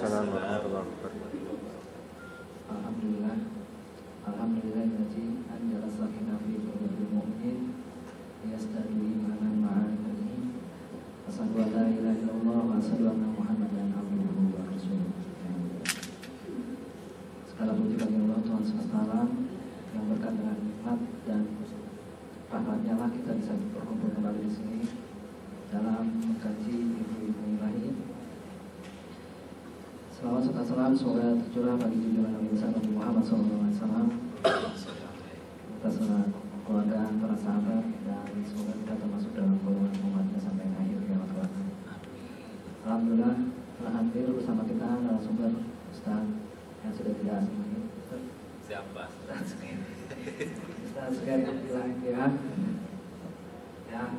Waalaikumsalam warahmatullahi wabarakatuh. Alhamdulillah, alhamdulillahilladzi anzala sakinah fi qulubil mu'minin yazdadu imanan ma'a imanihi. Asyhadu an la ilaha illallah wa asyhadu anna Muhammadan abduhu wa rasuluh. Segala puji bagi Allah Tuhan semesta alam yang berkat dengan nikmat dan rahmatnya lah kita bisa berkumpul kembali di sini dalam mengkaji ibu-ibu ilahi. Selawat serta salam semoga tercurah bagi junjungan Nabi besar Nabi Muhammad SAW atas keluarga, para sahabat, dan semoga kita termasuk dalam golongan umatnya sampai akhir kiamat kelak. Alhamdulillah telah hadir bersama kita narasumber Ustaz yang sudah tidak asing lagi. Siapa? Ustaz Sekali Abdillah ya. Yang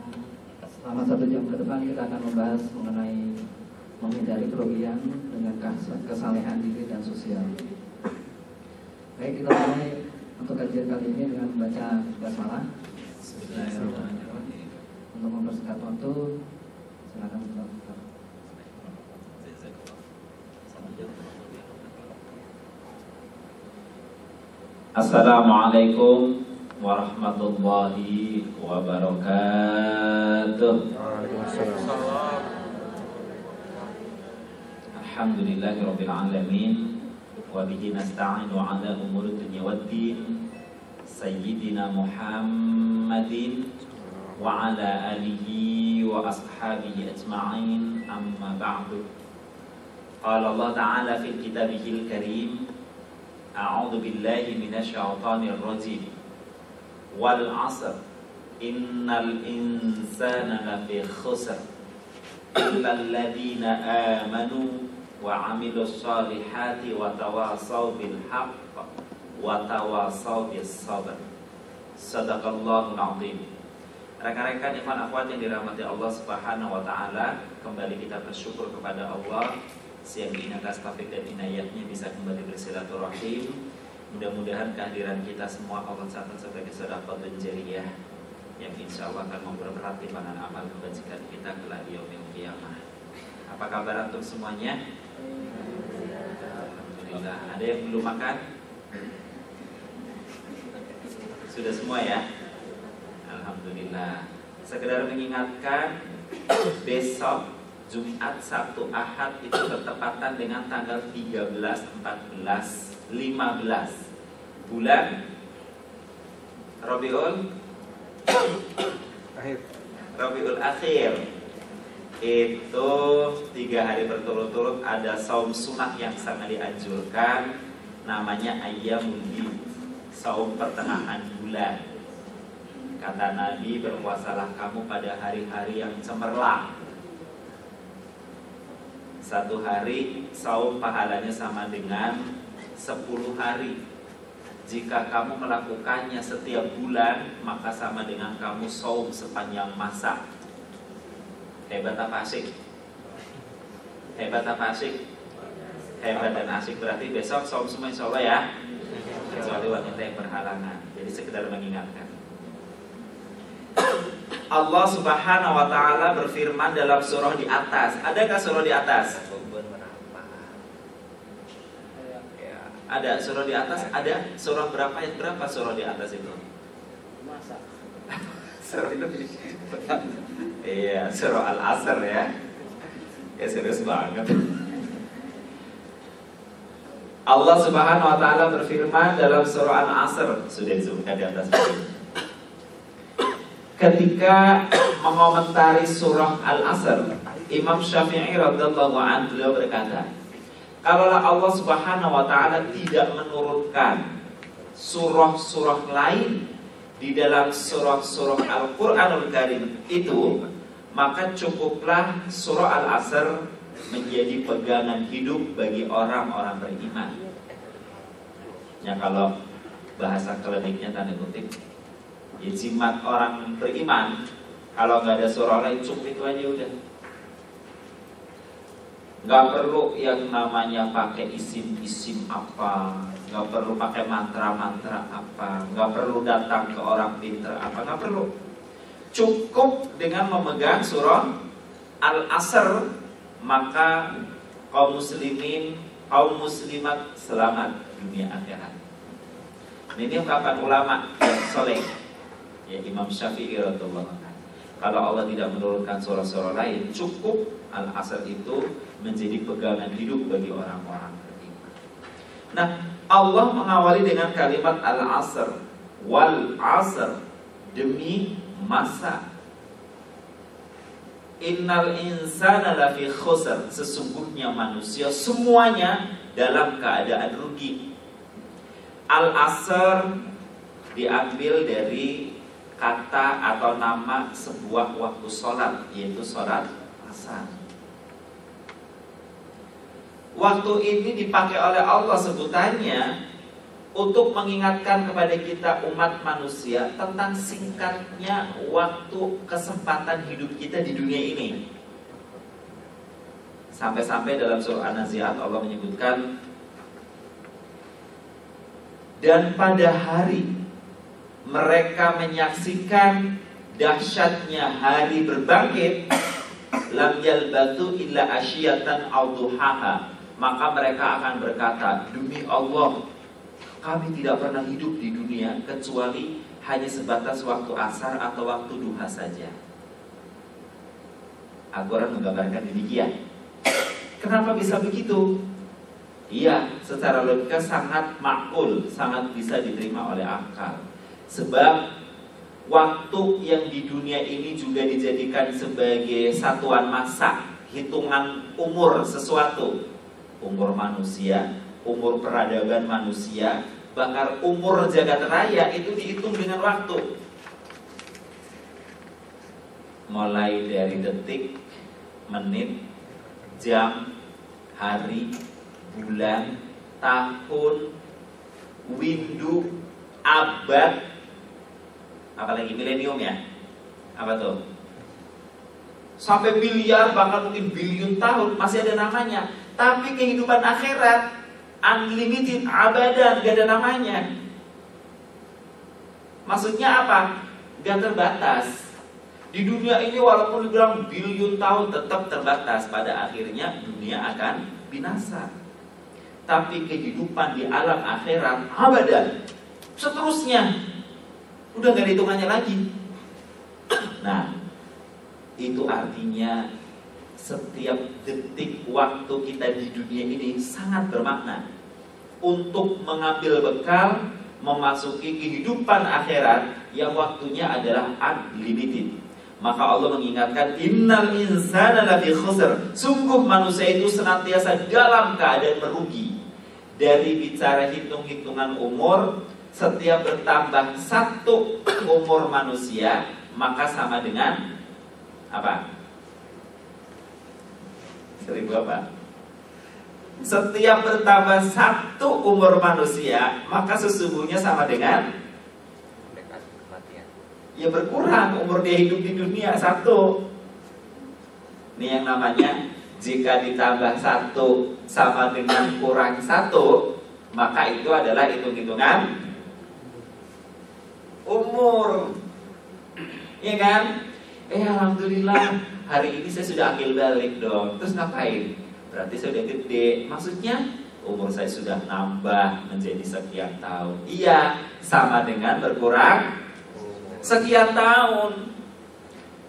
selama 1 jam ke depan kita akan membahas mengenai menghindari kerugian dengan kesalehan diri dan sosial. Baik, kita mulai untuk kajian kali ini dengan membaca basmalah. Untuk mempersingkat waktu, silakan Ustaz. Assalamualaikum warahmatullahi wabarakatuh. Waalaikumsalam. Alhamdulillahirabbil alamin wa bihi nasta'inu ala umuri dunya waddin sayyidina Muhammadin wa ala alihi wa ashabihi ajma'in, amma ba'du. Qala Allah ta'ala fil kitabihil karim, a'udzu billahi minasy syaithanir rajim, wal 'asr innal insana lafi khusr illa alladziina aamanu wa 'amilus shalihati wa tawasaw bil haqq wa tawasaw bis sabr. Shadaqallahul 'azim. Rekan-rekan ikhwan akhwat yang dirahmati Allah Subhanahu wa taala, kembali kita bersyukur kepada Allah siang ini atas taufik dan inayatnya bisa kembali bersilaturahim. Mudah-mudahan kehadiran kita semua Allah catat sebagai sedekah dan jariyah yang insya Allah akan memperberat timbangan amal kebajikan kita kelak di yaumil qiyamah. Apa kabar antum semuanya? Alhamdulillah. Ada yang belum makan? Sudah semua ya? Alhamdulillah. Sekedar mengingatkan, besok Jumat, Sabtu, Ahad itu bertepatan dengan tanggal 13, 14, 15 bulan Rabiul Akhir. Itu 3 hari berturut-turut ada saum sunat yang sangat dianjurkan, namanya Ayyamul Bid, saum pertengahan bulan. Kata Nabi, berpuasalah kamu pada hari-hari yang cemerlang. 1 hari saum pahalanya sama dengan 10 hari. Jika kamu melakukannya setiap bulan, maka sama dengan kamu saum sepanjang masa. Hebat apa asik? Hebat apa asik? Hebat dan asik. Berarti besok saum semua insya Allah ya, kecuali wanita yang berhalangan. Jadi sekedar mengingatkan. Allah Subhanahu wa ta'ala berfirman dalam surah di atas. Adakah surah di atas? Ada surah di atas? Ada surah berapa, ayat berapa surah di atas itu? Masa Surah itu iya, surah Al-Asr ya. Ya serius banget. Allah Subhanahu wa ta'ala berfirman dalam surah Al-Asr. Sudah disebutkan di atas. Ketika mengomentari surah Al-Asr, Imam Syafi'i radhiyallahu anhu beliau berkata, kalaulah Allah Subhanahu wa ta'ala tidak menurunkan surah-surah lain di dalam surah-surah Al-Qur'anul Karim itu, maka cukuplah surah Al-Asr menjadi pegangan hidup bagi orang-orang beriman. Ya, kalau bahasa kliniknya tanda kutip, ya, jimat orang beriman. Kalau nggak ada surah lain, cukup itu aja udah. Nggak perlu yang namanya pakai isim-isim apa, nggak perlu pakai mantra-mantra apa, nggak perlu datang ke orang pintar apa, nggak perlu. Cukup dengan memegang surah Al-Asr, maka kaum muslimin, kaum muslimat selamat dunia akhirat. Ini ungkapan ulama yang soleh, ya Imam Syafi'i radhiyallahu anhu. Kalau Allah tidak menurunkan surah-surah lain, cukup Al-Asr itu menjadi pegangan hidup bagi orang-orang beriman. Nah, Allah mengawali dengan kalimat Al-Asr, wal asr, demi masa. Innal insana lafi khusr, sesungguhnya manusia semuanya dalam keadaan rugi. Al-Asr diambil dari kata atau nama sebuah waktu sholat, yaitu sholat asar. Waktu ini dipakai oleh Allah sebutannya untuk mengingatkan kepada kita umat manusia tentang singkatnya waktu kesempatan hidup kita di dunia ini. Sampai-sampai dalam surah An-Nazi'at Allah menyebutkan, dan pada hari mereka menyaksikan dahsyatnya hari berbangkit, lam yalbathu illa asyiyatan aw duhaha, maka mereka akan berkata, demi Allah, kami tidak pernah hidup di dunia kecuali hanya sebatas waktu asar atau waktu duha saja. Al-Quran menggambarkan demikian. Kenapa bisa begitu? Iya, secara logika sangat makul, sangat bisa diterima oleh akal. Sebab waktu yang di dunia ini juga dijadikan sebagai satuan masa, hitungan umur sesuatu. Umur manusia, umur peradaban manusia, bahkan umur jagat raya itu dihitung dengan waktu. Mulai dari detik, menit, jam, hari, bulan, tahun, windu, abad, apalagi milenium ya. Apa tuh? Sampai miliar, bahkan mungkin bilion tahun masih ada namanya. Tapi kehidupan akhirat unlimited, abadan, gak ada namanya. Maksudnya apa? Gak terbatas. Di dunia ini walaupun dibilang bilion tahun tetap terbatas. Pada akhirnya dunia akan binasa. Tapi kehidupan di alam akhirat abadan, seterusnya. Udah gak ada hitungannya lagi. Nah, itu artinya setiap detik waktu kita di dunia ini sangat bermakna untuk mengambil bekal memasuki kehidupan akhirat yang waktunya adalah unlimited. Maka Allah mengingatkan, innal insana lafi khusr, sungguh manusia itu senantiasa dalam keadaan merugi. Dari bicara hitung-hitungan umur, setiap bertambah satu umur manusia, maka sama dengan apa? 1000 apa? Setiap bertambah satu umur manusia, maka sesungguhnya sama dengan ya berkurang umur dia hidup di dunia satu. Ini yang namanya jika ditambah satu sama dengan kurang satu, maka itu adalah hitung-hitungan umur. Iya kan? Alhamdulillah hari ini saya sudah akil balik dong. Terus ngapain? Berarti saya udah gede. Maksudnya umur saya sudah nambah menjadi sekian tahun. Iya, sama dengan berkurang sekian tahun.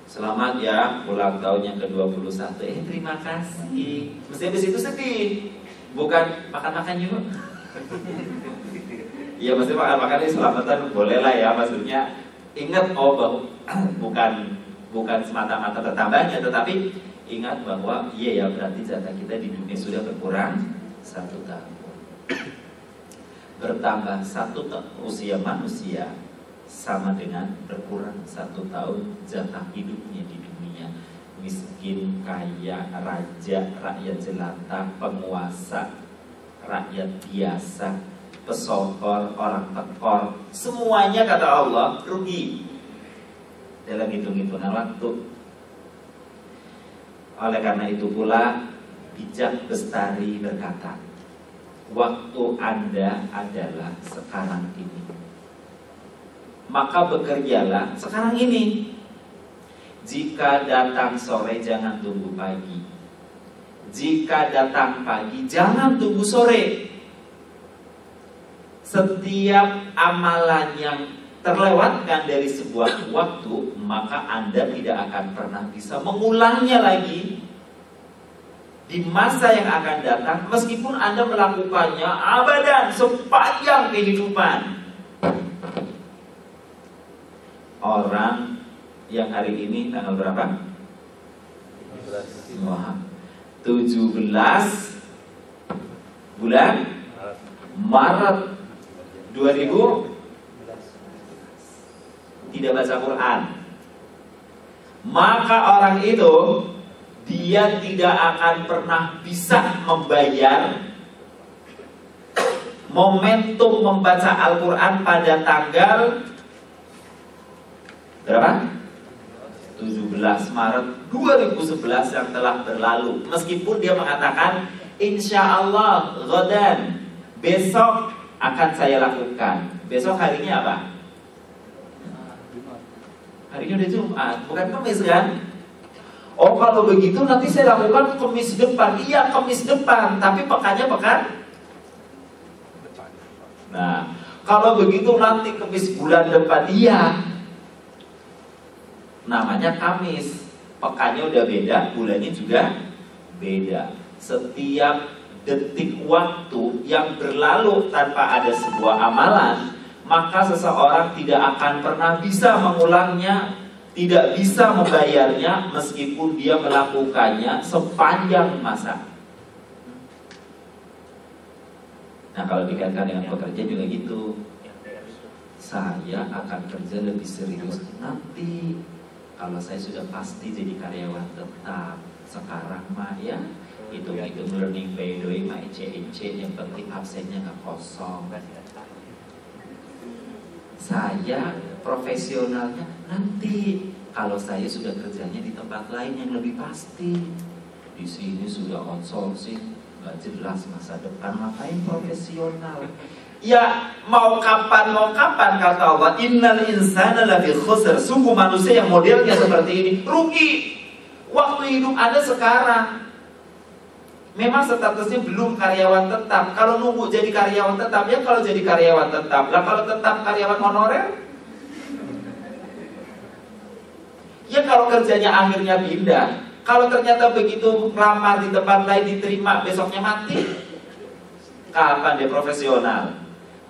Selamat ya ulang tahun yang ke-21. Terima kasih. Mesti habis itu sedih. Bukan makan-makan yuk. Iya, mesti makan-makan ini selamatan boleh lah ya. Maksudnya ingat bukan semata-mata bertambahnya, tetapi ingat bahwa iya ya, berarti jatah kita di dunia sudah berkurang 1 tahun. Bertambah 1 usia manusia sama dengan berkurang 1 tahun jatah hidupnya di dunia. Miskin, kaya, raja, rakyat jelata, penguasa, rakyat biasa, pesohor, orang tekor, semuanya kata Allah rugi dalam hitung-hitungan waktu. Oleh karena itu pula Bijak Bestari berkata, waktu Anda adalah sekarang ini, maka bekerjalah sekarang ini. Jika datang sore jangan tunggu pagi, jika datang pagi jangan tunggu sore. Setiap amalan yang terlewatkan dari sebuah waktu, maka Anda tidak akan pernah bisa mengulangnya lagi di masa yang akan datang, meskipun Anda melakukannya abadan sepanjang kehidupan. Orang yang hari ini tanggal berapa? 17 bulan Maret 2000 tidak baca Quran, maka orang itu dia tidak akan pernah bisa membayar momentum membaca Al-Quran pada tanggal berapa? 17 Maret 2011 yang telah berlalu. Meskipun dia mengatakan insya Allah ghadan, besok akan saya lakukan. Besok harinya apa? Harinya udah Jumat, bukan Kamis kan? Oh kalau begitu nanti saya lakukan Kamis depan. Iya Kamis depan, tapi pekannya pekan. Nah kalau begitu nanti Kamis bulan depan. Iya, namanya Kamis, pekannya udah beda, bulannya juga beda. Setiap detik waktu yang berlalu tanpa ada sebuah amalan, maka seseorang tidak akan pernah bisa mengulangnya, tidak bisa membayarnya meskipun dia melakukannya sepanjang masa. Nah kalau dikaitkan dengan pekerja juga gitu. Saya akan kerja lebih serius nanti kalau saya sudah pasti jadi karyawan tetap. Sekarang mah ya hitung-hitung learning by doing mah ece-ece, yang penting absennya nggak kosong. Saya profesionalnya nanti kalau saya sudah kerjanya di tempat lain yang lebih pasti. Di sini sudah outsourcing, nggak jelas masa depan, ngapain profesional? Ya mau kapan kata Allah, innal insana lafi khusr. Sungguh manusia yang modelnya seperti ini rugi. Waktu hidup Anda sekarang. Memang statusnya belum karyawan tetap. Kalau nunggu jadi karyawan tetap, ya kalau jadi karyawan tetap. Lah kalau tetap karyawan honorer, ya kalau kerjanya akhirnya pindah. Kalau ternyata begitu lamar di tempat lain diterima, besoknya mati, kapan dia profesional?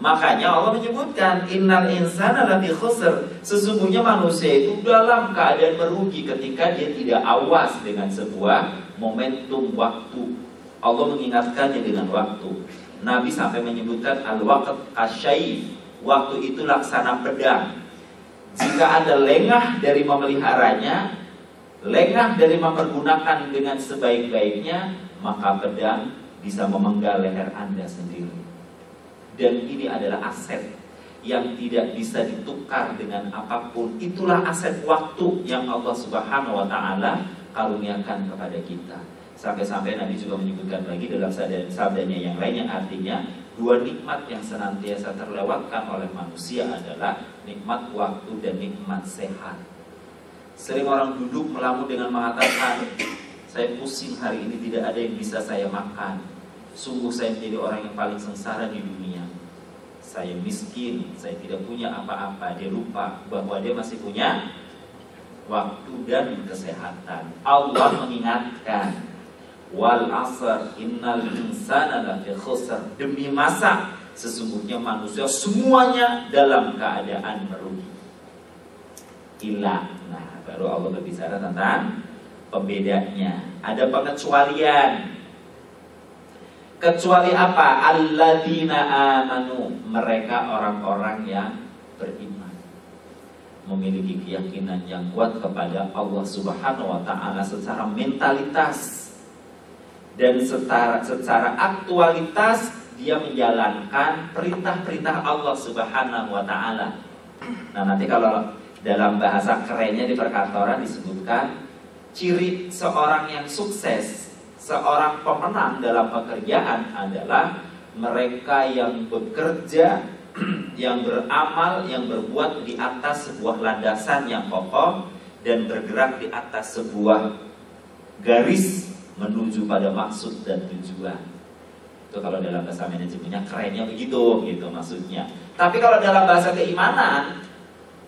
Makanya Allah menyebutkan innal insana lafi khusr. Sesungguhnya manusia itu dalam keadaan merugi ketika dia tidak awas dengan sebuah momentum waktu. Allah mengingatkannya dengan waktu. Nabi sampai menyebutkan al-waqt kasyayf. Waktu itu laksana pedang. Jika Anda lengah dari memeliharanya, lengah dari mempergunakan dengan sebaik-baiknya, maka pedang bisa memenggal leher Anda sendiri. Dan ini adalah aset yang tidak bisa ditukar dengan apapun. Itulah aset waktu yang Allah Subhanahu wa ta'ala karuniakan kepada kita. Sampai-sampai Nabi juga menyebutkan lagi dalam sabdanya yang lainnya, artinya dua nikmat yang senantiasa terlewatkan oleh manusia adalah nikmat waktu dan nikmat sehat. Sering orang duduk melamun dengan mengatakan, saya pusing hari ini, tidak ada yang bisa saya makan. Sungguh saya menjadi orang yang paling sengsara di dunia. Saya miskin, saya tidak punya apa-apa. Dia lupa bahwa dia masih punya waktu dan kesehatan. Allah mengingatkan, wal asr innal insana lafi khusr. Demi masa, sesungguhnya manusia semuanya dalam keadaan merugi. Illa, nah baru Allah berbicara tentang pembedanya. Ada pengecualian. Kecuali apa? Alladzina amanu, mereka orang-orang yang beriman, memiliki keyakinan yang kuat kepada Allah Subhanahu wa ta'ala secara mentalitas dan secara aktualitas. Dia menjalankan perintah-perintah Allah Subhanahu wa ta'ala. Nah nanti kalau dalam bahasa kerennya di perkantoran disebutkan ciri seorang yang sukses, seorang pemenang dalam pekerjaan adalah mereka yang bekerja, yang beramal, yang berbuat di atas sebuah landasan yang kokoh dan bergerak di atas sebuah garis menuju pada maksud dan tujuan. Itu kalau dalam bahasa manajemennya kerennya begitu, gitu maksudnya. Tapi kalau dalam bahasa keimanan,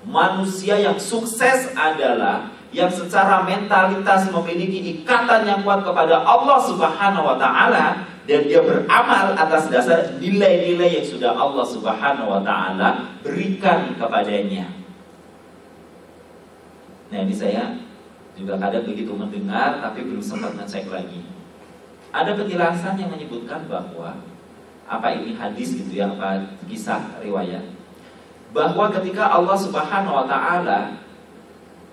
manusia yang sukses adalah yang secara mentalitas memiliki ikatan yang kuat kepada Allah Subhanahu wa Ta'ala, dan dia beramal atas dasar nilai-nilai yang sudah Allah Subhanahu wa Ta'ala berikan kepadanya. Nah, ini saya juga kadang begitu mendengar tapi belum sempat ngecek lagi. Ada penjelasan yang menyebutkan bahwa apa ini hadis gitu ya, apa kisah riwayat, bahwa ketika Allah Subhanahu wa Ta'ala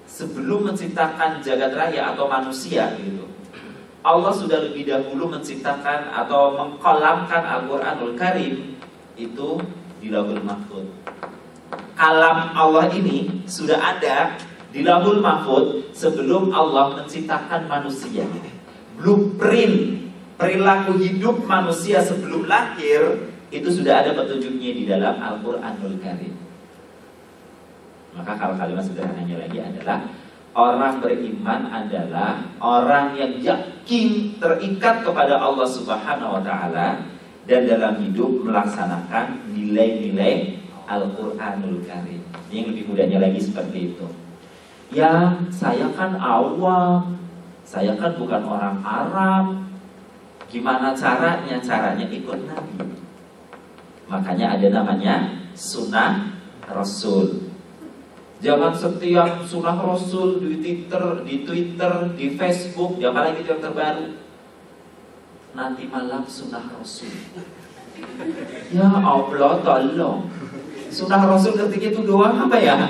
sebelum menciptakan jagat raya atau manusia gitu, Allah sudah lebih dahulu menciptakan atau mengkolamkan Al-Quranul Karim itu di Lauhul Mahfuz. Kalam Allah ini sudah ada di Lauhul Mahfuz sebelum Allah menciptakan manusia. Blueprint perilaku hidup manusia sebelum lahir itu sudah ada petunjuknya di dalam Al-Quranul Karim. Maka kalau kalimat sederhananya lagi adalah orang beriman adalah orang yang yakin terikat kepada Allah Subhanahu wa Ta'ala dan dalam hidup melaksanakan nilai-nilai Al-Quranul Karim. Yang lebih mudahnya lagi seperti itu. Ya, saya kan awam, saya kan bukan orang Arab. Gimana caranya? Caranya ikut Nabi. Makanya ada namanya sunnah Rasul. Jangan setiap sunnah Rasul di Twitter, di Facebook, apalagi yang terbaru. Nanti malam sunnah Rasul. Ya Allah, tolong. Sunnah Rasul ketika itu doang apa ya?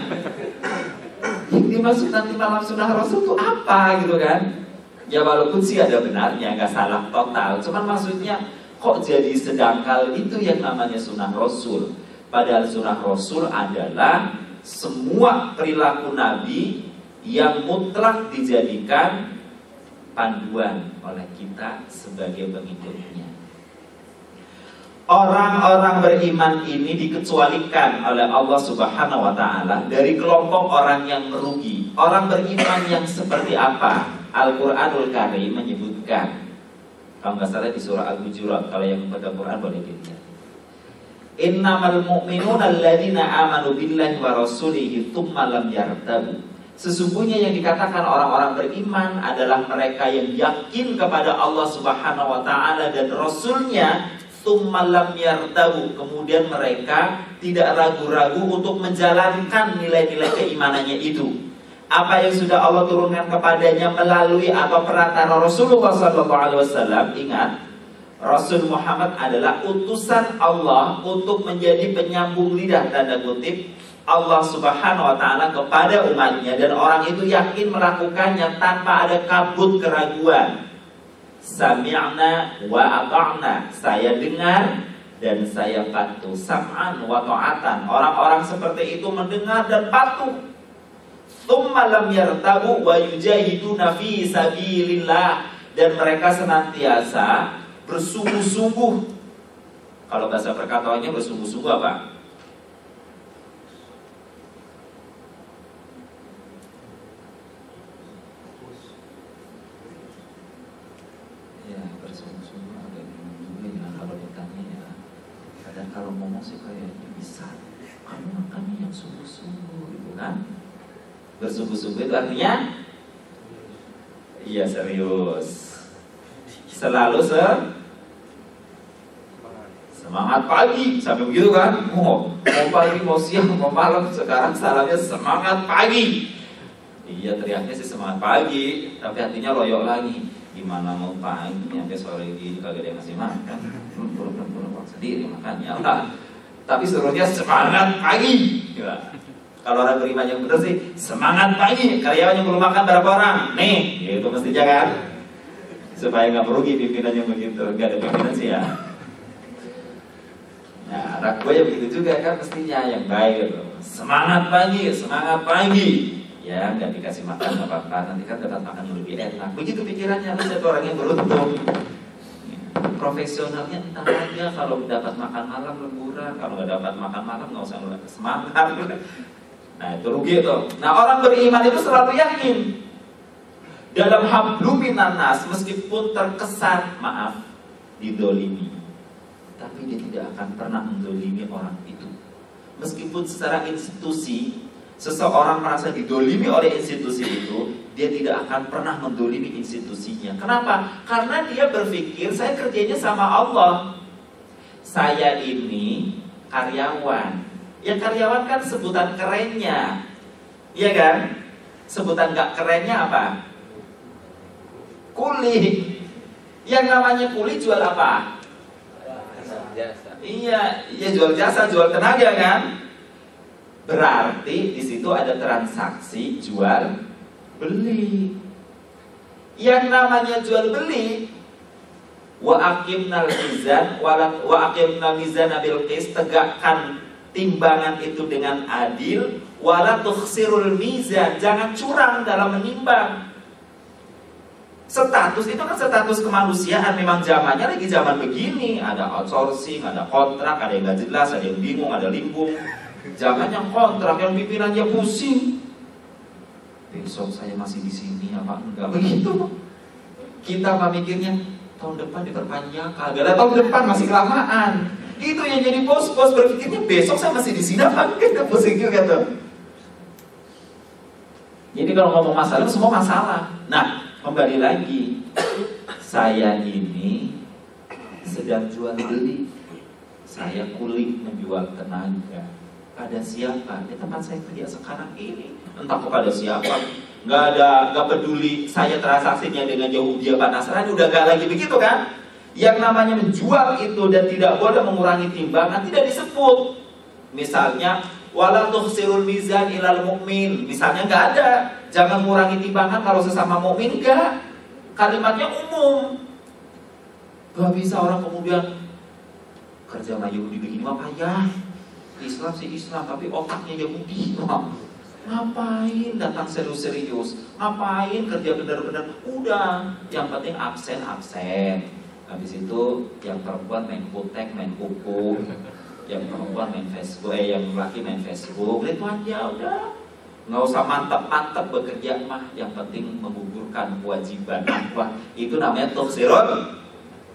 Yang dimaksud nanti malam sunnah Rasul itu apa gitu kan? Ya walaupun sih ada benarnya, nggak salah total. Cuman maksudnya kok jadi sedangkal itu yang namanya sunnah Rasul. Padahal sunnah Rasul adalah semua perilaku Nabi yang mutlak dijadikan panduan oleh kita sebagai pengikutnya. Orang-orang beriman ini dikecualikan oleh Allah Subhanahu wa Ta'ala dari kelompok orang yang merugi. Orang beriman yang seperti apa? Al-Quranul Karim menyebutkan, kalau nggak salah di surah Al-Hujurat, kalau yang membaca Quran boleh dilihat. Innamal mu'minuna alladzina amanu billahi wa rasulihi tsumma lam yartabu. Sesungguhnya yang dikatakan orang-orang beriman adalah mereka yang yakin kepada Allah Subhanahu wa Ta'ala dan Rasulnya, tsumma lam yartabu, kemudian mereka tidak ragu-ragu untuk menjalankan nilai-nilai keimanannya itu. Apa yang sudah Allah turunkan kepadanya melalui apa perantara Rasulullah SAW. Ingat, Rasul Muhammad adalah utusan Allah untuk menjadi penyambung lidah, tanda kutip, Allah Subhanahu wa Ta'ala kepada umatnya, dan orang itu yakin melakukannya tanpa ada kabut keraguan. Sami'na wa ata'na, saya dengar dan saya patuh. Sam'an wa ta'atan, orang-orang seperti itu mendengar dan patuh. Tsumma lam yartabu wa yujahiduna fi sabilillah, dan mereka senantiasa bersungguh-sungguh. Kalau bahasa perkataannya bersungguh-sungguh apa? Ya, bersungguh-sungguh agak bingung juga ya kalau ditanya ya. Kadang kalau ngomong sih kayaknya bisa. Kamu makannya yang sungguh-sungguh gitu kan? Bersungguh-sungguh itu artinya iya serius. Selalu semangat pagi, sampai begitu kan? Mau pagi, mau siang, mau malam, sekarang salamnya semangat pagi. Iya teriaknya sih semangat pagi, tapi hatinya loyok lagi. Gimana mau pagi, sampai sore gini kagak ada yang ngasih makan, belum sendiri makannya lah. Tapi suruhnya semangat pagi. Gila. Kalau orang beriman yang benar sih semangat pagi. Karyawan yang belum makan berapa orang? Nih, gitu mestinya kan, supaya nggak merugi pimpinan yang begitu. Nggak ada pimpinan sih ya. Nah, anak gue ya begitu juga kan mestinya yang baik gitu. Semangat pagi, semangat pagi. Ya, nggak dikasih makan nggak apa-apa. Nanti kan dapat makan yang lebih enak. Begitu pikirannya, lu jadi orang yang beruntung. Profesionalnya entah aja, kalau dapat makan malam lemburan, kalau nggak dapat makan malam nggak usah semangat. Nah itu rugi tuh. Nah orang beriman itu selalu yakin dalam hablum minan nas, meskipun terkesan, maaf, didolimi, tapi dia tidak akan pernah mendolimi orang itu. Meskipun secara institusi seseorang merasa didolimi oleh institusi itu, dia tidak akan pernah mendolimi institusinya. Kenapa? Karena dia berpikir, saya kerjanya sama Allah, saya ini karyawan. Ya karyawan kan sebutan kerennya, iya kan? Sebutan gak kerennya apa? Kuli. Yang namanya kuli jual apa? Jasa. Iya, jual jasa, jual tenaga kan? Berarti di situ ada transaksi jual beli. Yang namanya jual beli, wa aqimnal mizan wa aqimnal mizan bil qis, tegakkan timbangan itu dengan adil, wala tukhsirul mizan, jangan curang dalam menimbang. Status itu kan status kemanusiaan, memang zamannya lagi zaman begini, ada outsourcing, ada kontrak, ada yang gak jelas, ada yang bingung, ada limbung. Zaman yang kontrak, yang pimpinannya pusing. Besok saya masih di sini apa enggak, begitu. Kita apa mikirnya? Tahun depan diperpanjang, kagak, tahun depan masih kelamaan. Itu yang jadi bos-bos berpikirnya besok saya masih di sini apa enggak, pusing juga tuh. Jadi kalau ngomong masalah, semua masalah. Nah, kembali lagi, saya ini sedang jual beli, saya kulik menjual tenaga. Pada siapa? Di tempat saya kerja sekarang ini, entah kepada siapa. Nggak peduli saya transaksinya dengan Yahudi apa Nasrani, udah gak lagi begitu kan? Yang namanya menjual itu dan tidak boleh mengurangi timbangan tidak disebut. Misalnya, wala tuhsirul mizan ilal mu'min. Misalnya nggak ada, jangan mengurangi timbangan kalau sesama mukmin, enggak. Kalimatnya umum. Gak bisa orang kemudian kerja sama Yahudi begini mah payah. Islam sih Islam, tapi otaknya Yahudi. Ngapain datang serius-serius? Ngapain kerja benar-benar? Udah, yang penting absen. Habis itu yang perempuan main kutek, main kuku, yang perempuan main Facebook, yang laki main Facebook. Itu aja udah. Nggak usah mantap-mantap bekerja mah, yang penting menggugurkan kewajiban apa. Itu namanya tukhsirul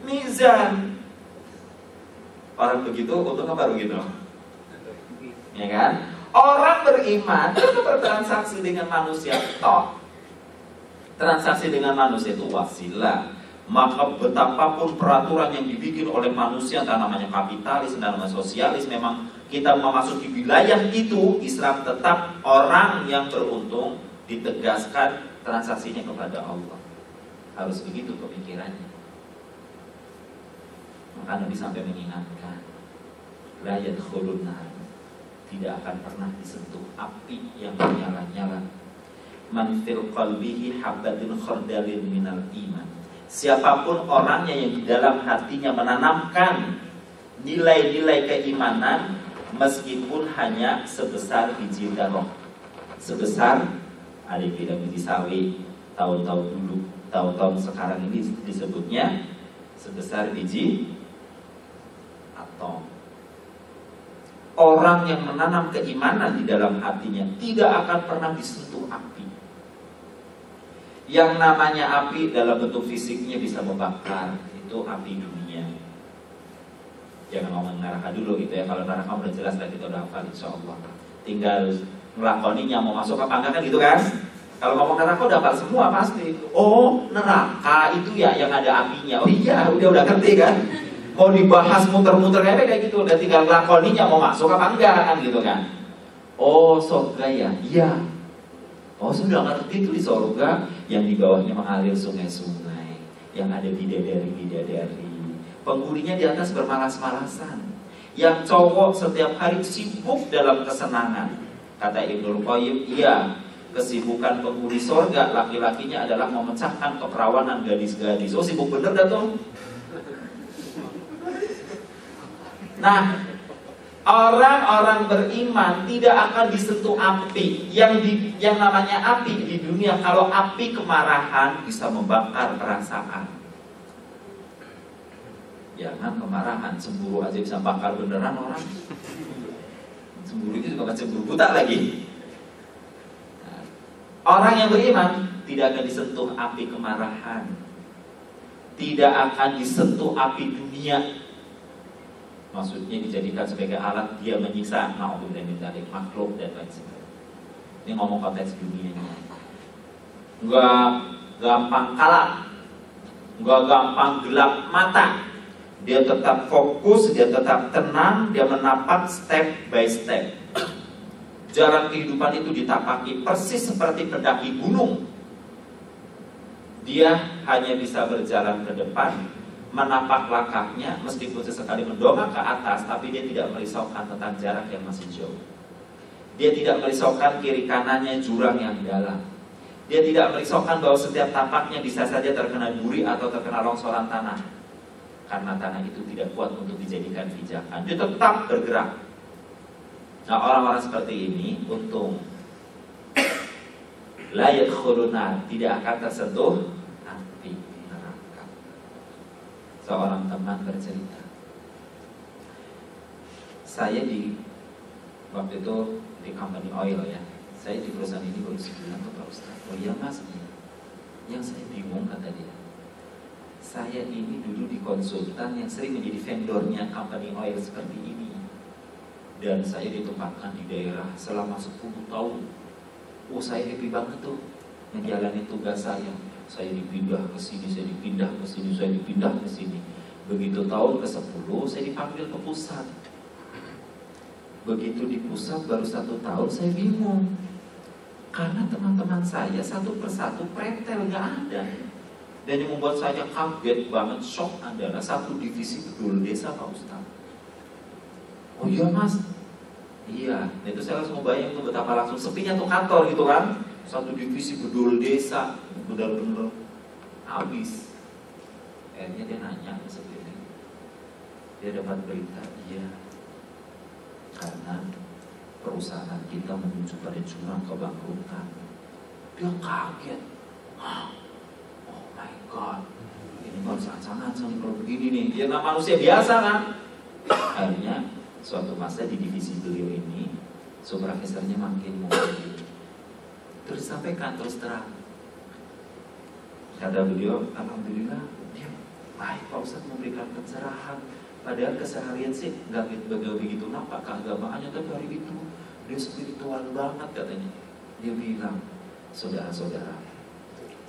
mizan. Orang begitu, untung apa begitu? Ya kan? Orang beriman itu bertransaksi dengan manusia toh. Transaksi dengan manusia itu wasilah. Maka betapapun peraturan yang dibikin oleh manusia, entah namanya kapitalis, entah namanya sosialis, memang kita memasuki wilayah itu, Islam tetap orang yang beruntung ditegaskan transaksinya kepada Allah. Harus begitu pemikirannya. Maka Nabi sampai mengingatkan, la yadkhulun nar, tidak akan pernah disentuh api yang menyala-nyala. Man fil qalbihi habbatun khardalin minal iman. Siapapun orangnya yang di dalam hatinya menanamkan nilai-nilai keimanan, meskipun hanya sebesar biji darah, sebesar ada tidak biji sawi, tahun-tahun dulu, tahun-tahun sekarang ini disebutnya sebesar biji atom. Orang yang menanam keimanan di dalam hatinya tidak akan pernah disentuh api. Yang namanya api dalam bentuk fisiknya bisa membakar, itu api dunia. Jangan ngomong neraka dulu gitu ya. Kalau neraka udah jelas lah, kita udah hafal insya Allah. Tinggal ngelakoninya mau masuk apa enggak kan gitu kan. Kalau ngomong neraka udah hafal semua pasti. Oh neraka itu ya yang ada apinya. Oh iya udah ngerti kan. Mau dibahas muter-muter kayak gitu, udah tinggal ngelakoninya mau masuk apa enggak kan gitu kan. Oh surga ya, iya. Oh sudah ngerti itu di surga yang di bawahnya mengalir sungai-sungai, yang ada bidadari-bidadari. Penghuninya di atas bermalas-malasan. Yang cowok setiap hari sibuk dalam kesenangan. Kata Ibnul Qayyim, iya, kesibukan penghuni surga laki-lakinya adalah memecahkan keperawanan gadis-gadis. Oh sibuk bener dah tuh. Nah, orang-orang beriman tidak akan disentuh api. Yang namanya api di dunia, kalau api kemarahan bisa membakar perasaan. Jangan kemarahan, cemburu aja bisa bakar beneran orang. Cemburu itu juga cemburu buta lagi. Nah, orang yang beriman tidak akan disentuh api kemarahan, tidak akan disentuh api dunia. Maksudnya dijadikan sebagai alat dia menyiksa makhluk dan lain sebagainya. Ini ngomong konteks dunianya. Enggak gampang kalah, enggak gampang gelap mata. Dia tetap fokus, dia tetap tenang, dia menapak step by step. Jalan kehidupan itu ditapaki persis seperti pendaki gunung. Dia hanya bisa berjalan ke depan, menapak langkahnya, meskipun sesekali mendongak ke atas, tapi dia tidak merisaukan tentang jarak yang masih jauh. Dia tidak merisaukan kiri kanannya jurang yang dalam. Dia tidak merisaukan bahwa setiap tapaknya bisa saja terkena duri atau terkena longsoran tanah, karena tanah itu tidak kuat untuk dijadikan pijakan. Dia tetap bergerak. Nah, orang-orang seperti ini untung la yadkhuluna, tidak akan tersentuh api neraka. Seorang teman bercerita, saya di waktu itu di company oil ya, saya di perusahaan ini baru sebulan ke Pak Ustaz. Oh iya Mas, yang saya bingung kata dia, saya ini dulu di konsultan yang sering menjadi vendornya company oil seperti ini, dan saya ditempatkan di daerah selama 10 tahun. Oh saya happy banget tuh menjalani tugas saya. Saya dipindah ke sini, saya dipindah ke sini, saya dipindah ke sini. Begitu tahun ke-10 saya dipanggil ke pusat. Begitu di pusat baru 1 tahun saya bingung, karena teman-teman saya satu persatu pretel nggak ada. Dan yang membuat saya kaget banget, shock adalah satu divisi bedul desa Pak Ustaz. Oh iya Mas, iya. Itu saya langsung ngebayang tuh betapa langsung sepinya tuh kantor gitu kan. Satu divisi bedul desa, benar-benar habis. Akhirnya dia nanya ke sekeliling, dia dapat berita, iya, karena perusahaan kita menuju pada jurang kebangkrutan. Dia kaget. Oh my God, ini baru sangat-sangat kalau begini nih. Dia nggak manusia biasa kan. Akhirnya suatu masa di divisi beliau ini, supervisornya makin mungkin. Terus disampaikan terus terang. Kata beliau, alhamdulillah dia baik Pak Ustaz memberikan pencerahan. Padahal keseharian sih nggak begitu nampak keagamaannya, tapi hari itu dia spiritual banget katanya. Dia bilang, saudara-saudara,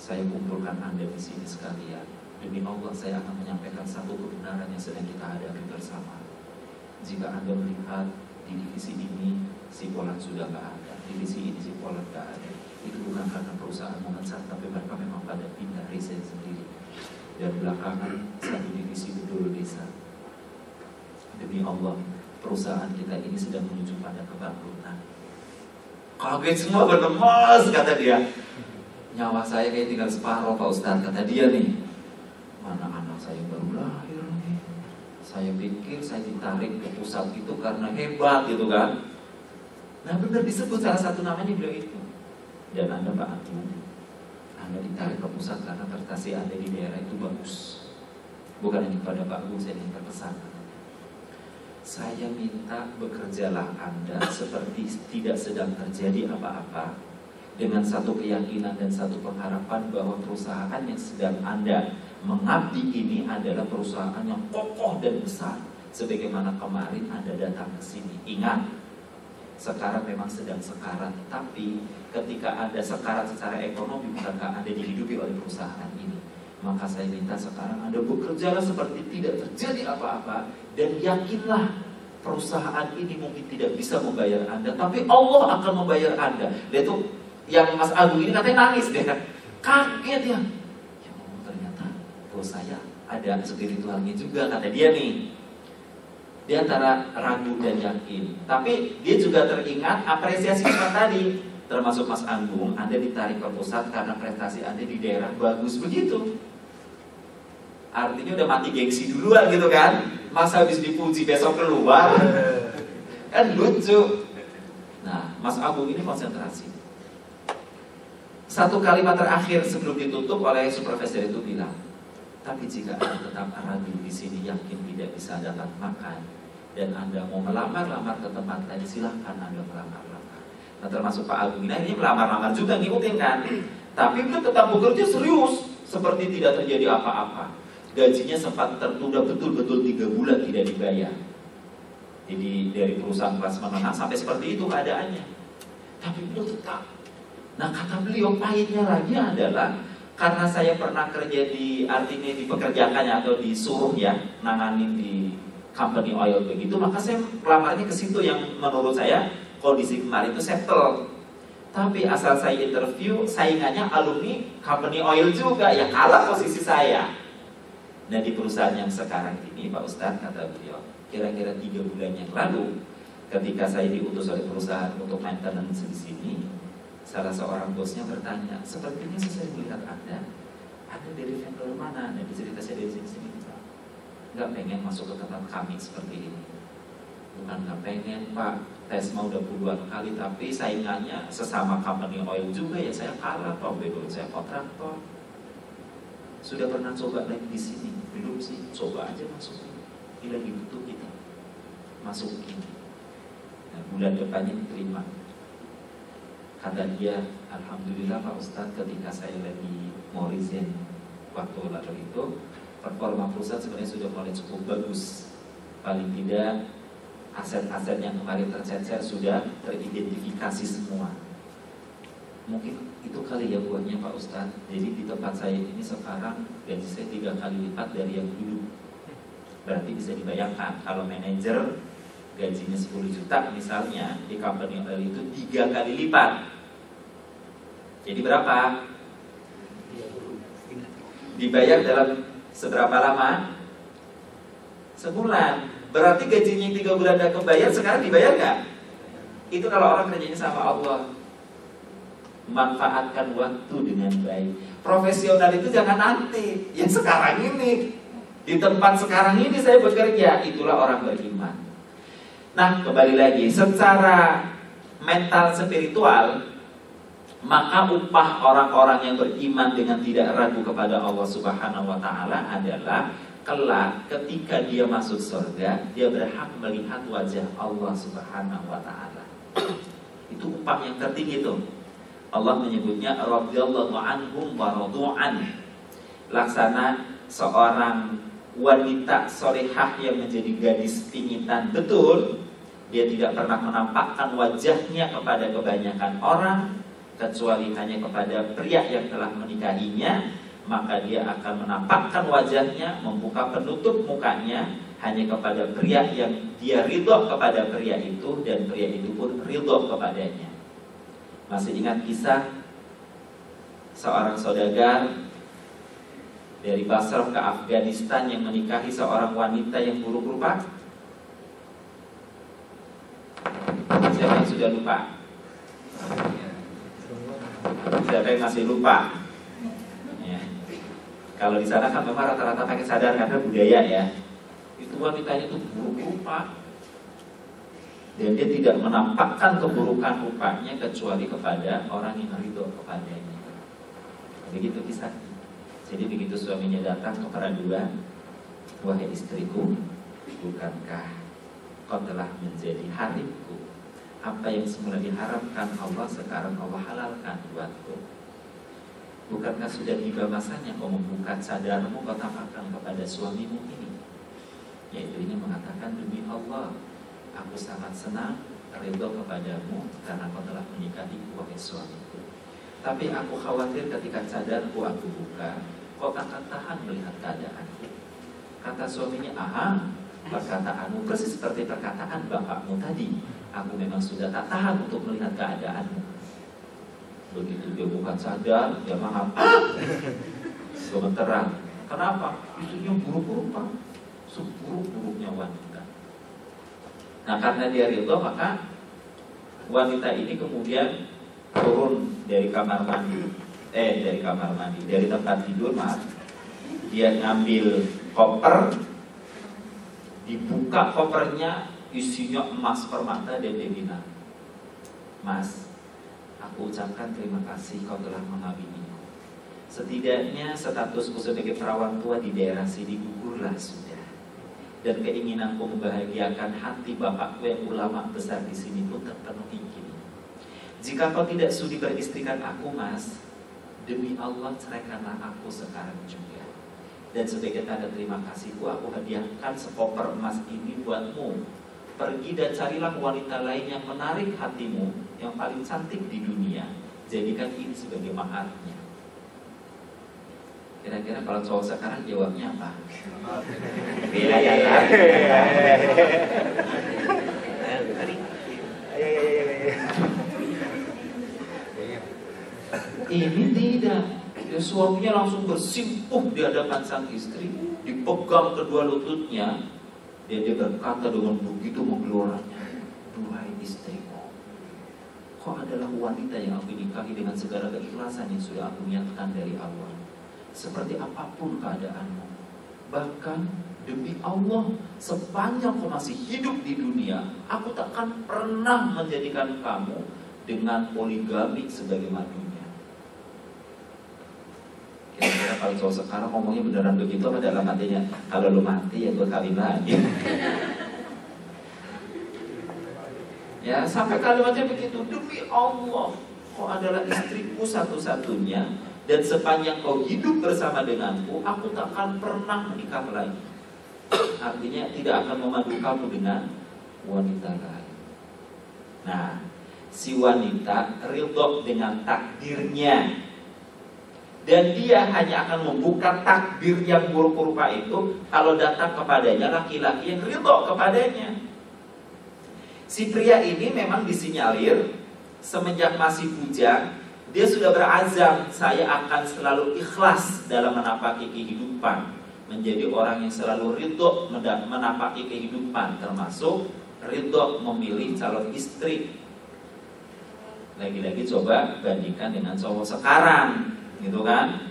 saya kumpulkan Anda di sini sekalian. Demi Allah saya akan menyampaikan satu kebenaran yang sedang kita hadapi bersama. Jika Anda melihat di divisi ini si Polan sudah nggak ada, divisi ini si Polan nggak ada, itu bukan karena perusahaan memecat, tapi mereka memang pada pindah resign sendiri. Dan belakangan satu divisi bedul desa. Demi Allah, perusahaan kita ini sedang menuju pada kebangkrutan. Kaget semua, berlemas kata dia. Nyawa saya kayak tinggal separuh Pak Ustaz, kata dia nih. Mana anak saya baru lahir nih. Saya pikir saya ditarik ke pusat itu karena hebat gitu kan. Nah benar disebut salah satu namanya beliau itu. Dan Anda Pak Atu, Anda ditarik ke pusat karena prestasi Anda di daerah itu bagus. Bukan hanya kepada Pak Agung saya minta pesan. Saya minta bekerjalah Anda seperti tidak sedang terjadi apa-apa, dengan satu keyakinan dan satu pengharapan bahwa perusahaan yang sedang Anda mengabdi ini adalah perusahaan yang kokoh dan besar. Sebagaimana kemarin Anda datang ke sini. Ingat, sekarang memang sedang sekarat, tapi ketika Anda sekarat secara ekonomi, bukankah Anda dihidupi oleh perusahaan ini? Maka saya minta sekarang Anda bekerjalah seperti tidak terjadi apa-apa, dan yakinlah perusahaan ini mungkin tidak bisa membayar Anda, tapi Allah akan membayar Anda. Dan itu yang Mas Agung ini katanya nangis deh, kaget ya. Ya Allah, ternyata bos saya ada spiritualnya juga, kata dia nih. Dia antara ragu dan yakin, tapi dia juga teringat apresiasi kita tadi. Termasuk Mas Agung, Anda ditarik ke pusat karena prestasi Anda di daerah bagus begitu. Artinya udah mati gengsi duluan gitu kan. Masa habis dipuji besok keluar, kan lucu. Nah, Mas Agung ini konsentrasi. Satu kalimat terakhir sebelum ditutup oleh supervisor itu bilang, tapi jika Anda tetap ragu di sini, yakin tidak bisa dapat makan, dan Anda mau melamar-lamar ke tempat lain, silahkan Anda melamar-lamar. Nah termasuk Pak Agung ini melamar-lamar juga, ngikutin kan. Tapi beliau tetap bekerja serius, seperti tidak terjadi apa-apa. Gajinya sempat tertunda betul-betul 3 bulan tidak dibayar. Jadi dari perusahaan kelas menengah sampai seperti itu keadaannya. Tapi beliau tetap. Nah kata beliau pahitnya lagi adalah karena saya pernah kerja di, artinya dipekerjakannya atau disuruh ya nanganin di company oil begitu, maka saya pelamarnya ke situ yang menurut saya kondisi kemarin itu settle. Tapi asal saya interview, saingannya alumni company oil juga, ya kalah posisi saya. Nah di perusahaan yang sekarang ini Pak Ustadz, kata beliau, kira-kira 3 bulan yang lalu ketika saya diutus oleh perusahaan untuk maintenance di sini, salah seorang bosnya bertanya, sepertinya saya melihat Anda dari vendor mana? Nah cerita saya dari sini nggak pengen masuk ke tempat kami seperti ini. Bukan nggak pengen Pak, tes mau udah puluhan kali, tapi saingannya sesama company oil juga ya saya kalah Pak, background saya kontraktor. Sudah pernah coba lagi di sini? Belum sih, coba aja masukin. Ini lagi butuh kita masukin. Nah, bulan depannya diterima. Kata dia, alhamdulillah Pak Ustadz, ketika saya lagi mau resign waktu lalu itu, performa perusahaan sebenarnya sudah mulai cukup bagus. Paling tidak aset-aset yang kemarin tercecer sudah teridentifikasi semua. Mungkin itu kali ya buahnya Pak Ustadz. Jadi di tempat saya ini sekarang gaji saya 3 kali lipat dari yang dulu. Berarti bisa dibayangkan kalau manajer gajinya 10 juta misalnya, di company oil itu 3 kali lipat. Jadi berapa? Dibayar dalam seberapa lama? Sebulan. Berarti gajinya 3 bulan gak kebayar, sekarang dibayar gak? Itu kalau orang kerjanya sama Allah. Manfaatkan waktu dengan baik. Profesional itu jangan nanti, yang sekarang ini. Di tempat sekarang ini saya bekerja, itulah orang beriman. Nah kembali lagi, secara mental spiritual, maka upah orang-orang yang beriman dengan tidak ragu kepada Allah Subhanahu wa Ta'ala adalah kelak ketika dia masuk surga, dia berhak melihat wajah Allah Subhanahu wa Ta'ala. Itu upah yang tertinggi tuh. Allah menyebutnya radhiyallahu anhum wa radu'an. Laksana seorang wanita solehah yang menjadi gadis pingitan betul, dia tidak pernah menampakkan wajahnya kepada kebanyakan orang kecuali hanya kepada pria yang telah menikahinya, maka dia akan menampakkan wajahnya, membuka penutup mukanya hanya kepada pria yang dia ridho kepada pria itu, dan pria itu pun ridho kepadanya. Masih ingat kisah seorang saudagar dari Basrah ke Afghanistan yang menikahi seorang wanita yang buruk rupa? Siapa yang sudah lupa? Siapa yang masih lupa? Ya. Kalau di sana kan memang rata-rata pakai sadar karena budaya ya. Itu wanitanya itu buruk rupa, dan dia tidak menampakkan keburukan rupanya kecuali kepada orang yang ridho kepadanya. Begitu kisahnya. Jadi begitu suaminya datang kepada dua, wahai istriku, bukankah kau telah menjadi harimku? Apa yang semula diharamkan Allah sekarang Allah halalkan buatku. Bukankah sudah tiba masanya kau membuka cadarmu, kau tampakkan kepada suamimu ini? Yaitu ini mengatakan, demi Allah, aku sangat senang ridho kepadamu karena kau telah menikahiku wahai suamiku. Tapi aku khawatir ketika cadarku aku buka, kau takkan tahan melihat keadaanku. Kata suaminya, aha, perkataanmu persis seperti perkataan bapakmu tadi. Aku memang sudah tak tahan untuk melihat keadaanmu. Begitu dia buka cadar, dia mengapa? Gemeteran. Kenapa? Istrinya buruk-buruk Pak, seburuk-buruknya wanita. Nah karena dia ridho, maka wanita ini kemudian turun dari kamar mandi, dari tempat tidur, maaf. Dia ngambil koper, dibuka kopernya, isinya emas permata, dan dia bilang, Mas, aku ucapkan terima kasih kau telah mengawiniku. Setidaknya statusku sebagai perawan tua di daerah sini gugurlah sudah. Dan keinginanku membahagiakan hati bapakku yang ulama besar di sini pun terpenuhi kini. Jika kau tidak sudi beristrikan aku, Mas, demi Allah ceraikanlah aku sekarang juga. Dan sebagai tanda terima kasihku, aku hadiahkan sekoper emas ini buatmu. Pergi dan carilah wanita lain yang menarik hatimu, yang paling cantik di dunia. Jadikan ini sebagai maharnya. Kira-kira kalau cowok sekarang jawabnya apa? Iya ya kan? Ini tidak. Ya, suaminya langsung bersimpuh di hadapan sang istri, dipegang kedua lututnya, dan dia berkata dengan begitu menggeloranya, duhai istriku, kau adalah wanita yang aku nikahi dengan segala keikhlasan yang sudah aku niatkan dari awal. Seperti apapun keadaanmu, bahkan demi Allah, sepanjang kau masih hidup di dunia, aku takkan pernah menjadikan kamu dengan poligami sebagai madunya. Kira-kira kalau cowok sekarang ngomongnya beneran begitu apa dalam hatinya? Kalau lu mati ya gue kawin lagi. Ya, sampai kalimatnya begitu. Demi Allah, kau adalah istriku satu-satunya, dan sepanjang kau hidup bersama denganku, aku takkan pernah menikah lagi. Artinya tidak akan memadu kamu dengan wanita lain. Nah, si wanita ridho dengan takdirnya, dan dia hanya akan membuka takdir yang buruk rupa itu kalau datang kepadanya laki-laki yang ridho kepadanya. Si pria ini memang disinyalir semenjak masih bujang, dia sudah berazam, saya akan selalu ikhlas dalam menapaki kehidupan, menjadi orang yang selalu ridho menapaki kehidupan, termasuk ridho memilih calon istri. Lagi-lagi coba bandingkan dengan cowok sekarang, gitu kan?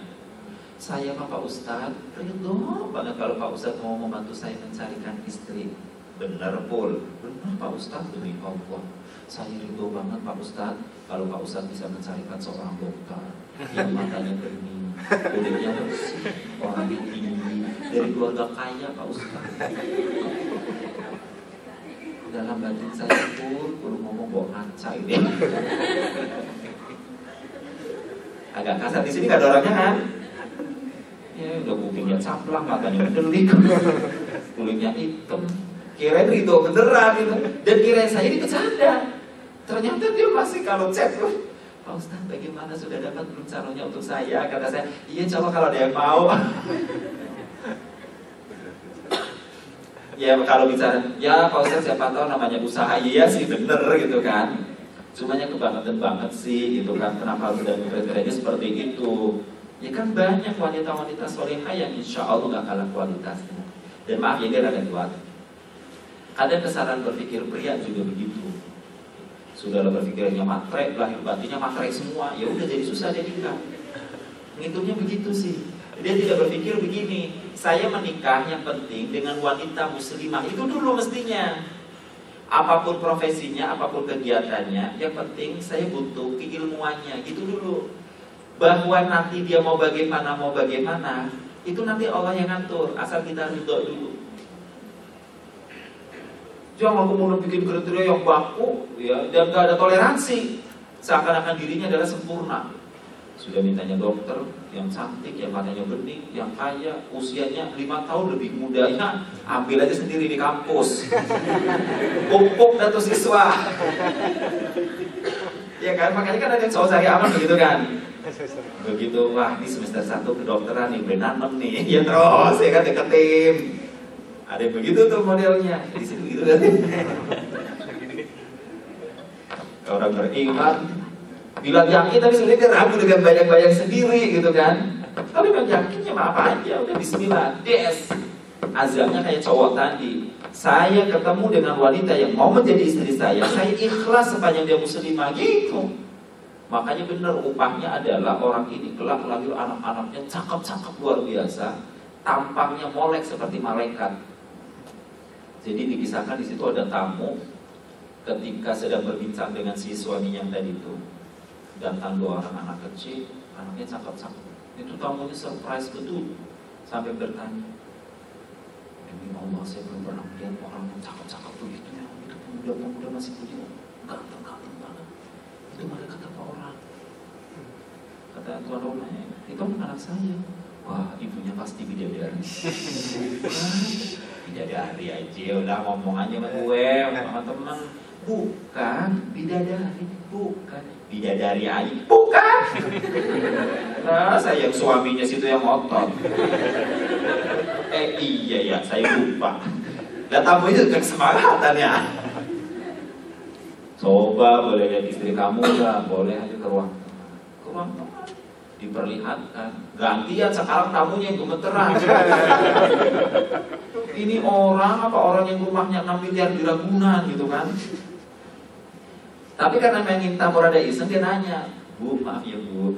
Saya Pak Ustadz ridho banget kalau Pak Ustadz mau membantu saya mencarikan istri. Benar Pul, benar Pak Ustadz, demi Allah saya ridho banget Pak Ustadz kalau Pak Ustadz bisa mencarikan seorang dokter yang matanya bening, kulitnya bersih, orangnya tinggi, dari keluarga kaya Pak Ustadz. Dalam batin saya pun perlu ngomong bawa kaca ini. Agak kasar, di sini nggak ada orangnya kan? Ya udah kupingnya caplang, matanya mendelik, kulitnya hitam. Kirain ridho beneran gitu. Dan kirain saya ini bercanda. Ternyata dia masih kalau chat tuh, Pak Ustadz bagaimana, sudah dapat belum calonnya untuk saya? Kata saya, iya coba kalau ada yang mau. Ya kalau bicara, ya Pak Ustadz siapa tahu namanya usaha, iya sih bener gitu kan. Cumanya kebangetan banget sih gitu kan. Kenapa udah kriteria seperti itu? Ya kan banyak wanita-wanita solehah yang insya Allah gak kalah kualitasnya. Dan maaf ya dia rada kuat. Ada kesalahan berpikir pria juga begitu. Sudahlah berpikirannya matre, lahir batinnya matre semua, ya udah jadi susah dia nikah. Ngitungnya begitu sih. Dia tidak berpikir begini, saya menikah yang penting dengan wanita muslimah itu dulu mestinya. Apapun profesinya, apapun kegiatannya, yang penting saya butuh keilmuannya, gitu dulu. Bahwa nanti dia mau bagaimana, itu nanti Allah yang ngatur, asal kita ridho dulu. Jangan kemudian bikin kriteria yang baku ya, dan gak ada toleransi, seakan-akan dirinya adalah sempurna. Sudah mintanya dokter yang cantik, yang matanya bening, yang kaya, usianya 5 tahun lebih muda, ya ambil aja sendiri di kampus. Pupuk datu siswa. Ya kan, makanya kan ada yang cowok cari aman begitu kan. Begitu, wah ini semester 1 kedokteran nih, benanem nih, ya terus ya kan deketin. Ada yang begitu tuh modelnya, di situ gitu kan. Orang beriman bilang yakin tapi sebenarnya dia ragu dengan bayang-bayang sendiri gitu kan. Tapi memang yakinnya mah apa aja, udah bismillah, des. Azamnya kayak cowok tadi. Saya ketemu dengan wanita yang mau menjadi istri saya ikhlas sepanjang dia muslimah gitu. Makanya benar upahnya adalah orang ini kelak lahir anak-anaknya cakep-cakep luar biasa, tampangnya molek seperti malaikat. Jadi dikisahkan di situ ada tamu ketika sedang berbincang dengan si suaminya yang tadi itu, datang 2 orang anak kecil, anaknya cakep-cakep. Itu tamunya surprise betul, sampai bertanya, demi Allah saya belum pernah melihat orang yang cakep-cakep begitu ya. Itu pemuda-pemuda masih punya ganteng-ganteng banget. Itu malaikat apa orang? Kata tuan rumahnya, itu anak saya. Wah, ibunya pasti bidadari. Bidadari aja, udah ngomong aja sama gue, sama teman. Bukan bidadari, bukan bidadari aja, bukan. Nah, saya yang suaminya situ yang ngotot. Iya ya, saya lupa. Lihat tamu itu kesemangatan ya. Coba boleh lihat istri kamu lah, boleh aja ke ruang tengah, diperlihatkan. Gantian sekarang tamunya yang gemeteran. Ini orang yang rumahnya 6 miliar di Ragunan gitu kan. Tapi karena memang tamu rada iseng, dia nanya, Bu, maaf ya Bu,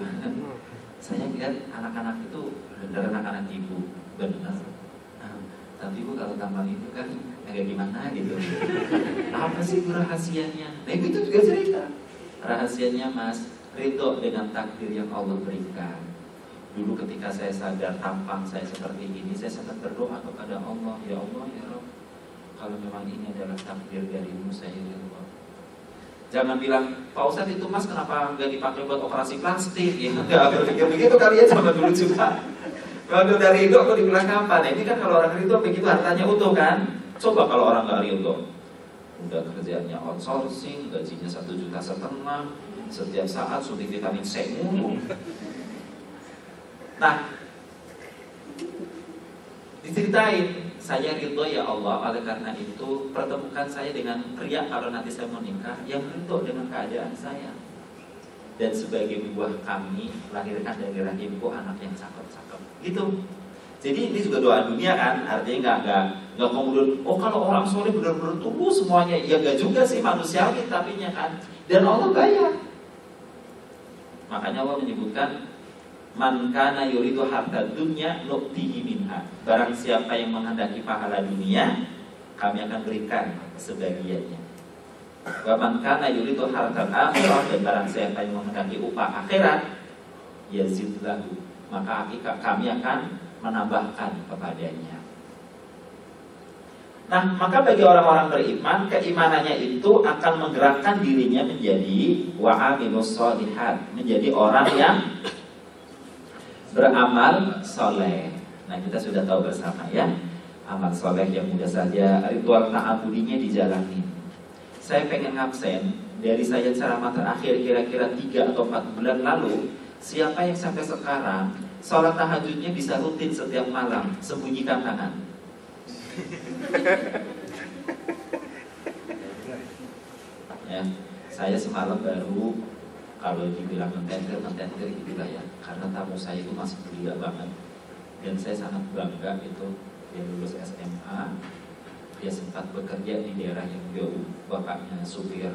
saya lihat anak-anak itu bener anak-anak ibu, bener. Tapi Bu kalau tambang itu kan agak gimana gitu. Apa sih rahasianya? Nah itu juga cerita. Rahasianya Mas, ridho dengan takdir yang Allah berikan. Dulu ketika saya sadar tampang saya seperti ini, saya sempat berdoa kepada Allah, ya Allah ya Rabb, kalau memang ini adalah takdir darimu, saya ridho. Jangan bilang, Pak Ustadz itu Mas kenapa nggak dipakai buat operasi plastik? Ya nggak berpikir begitu kali ya, sama dulu juga. Kalau dari ridho aku dibilang kapan? Nah, ini kan kalau orang ridho begitu hartanya utuh kan? Coba kalau orang nggak ridho, udah kerjanya outsourcing, gajinya 1,5 juta, setiap saat suntik vitamin C mulu. Nah, diceritain, saya ridho ya Allah, oleh karena itu pertemukan saya dengan pria kalau nanti saya mau nikah yang ridho dengan keadaan saya. Dan sebagai buah kami lahirkan dari rahimku anak yang cakep-cakep. Gitu. Jadi ini juga doa dunia kan, artinya nggak kemudian, oh kalau orang soleh benar-benar tulus semuanya, ya nggak juga sih manusiawi tapinya kan. Dan Allah bayar. Makanya Allah menyebutkan, man kana yuridu harta dunya nu'tihi minha. Barang siapa yang menghendaki pahala dunia, kami akan berikan sebagiannya. Wa man kana yuridu harta akhirah, dan barang siapa yang menghendaki upah akhirat, yazid lahu, maka kami akan menambahkan kepadanya. Nah, maka bagi orang-orang beriman, keimanannya itu akan menggerakkan dirinya menjadi wa'amilus sholihat, menjadi orang yang beramal soleh. Nah, kita sudah tahu bersama ya, amal soleh yang mudah saja, ritual ta'abudinya dijalani. Saya pengen ngabsen, dari saya ceramah terakhir kira-kira 3 atau 4 bulan lalu, siapa yang sampai sekarang sholat tahajudnya bisa rutin setiap malam, sembunyikan tangan. Ya, saya semalam baru, kalau dibilang mententer gitu lah ya, karena tamu saya itu masih belia banget, dan saya sangat bangga itu. Dia lulus SMA, dia sempat bekerja di daerah yang jauh, bapaknya supir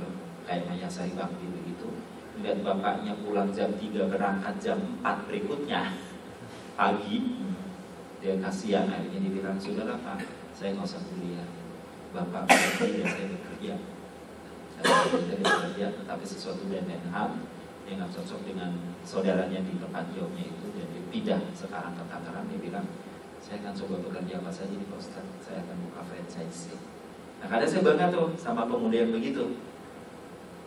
kayak Maya Sari Bakti begitu. Dan bapaknya pulang jam 3, berangkat jam 4 berikutnya pagi. Dia kasihan, akhirnya dibilang, saudara Pak, saya nggak usah kuliah, Bapak bekerja, saya bekerja. Saya bekerja, tetapi sesuatu dan lain hal yang nggak cocok dengan saudaranya di tempat jauhnya itu, dan dia pindah sekarang ke Tangerang. Dia bilang, saya akan coba bekerja apa saja di Poster, saya akan buka franchise. Nah, kadang saya bangga tuh sama pemuda yang begitu.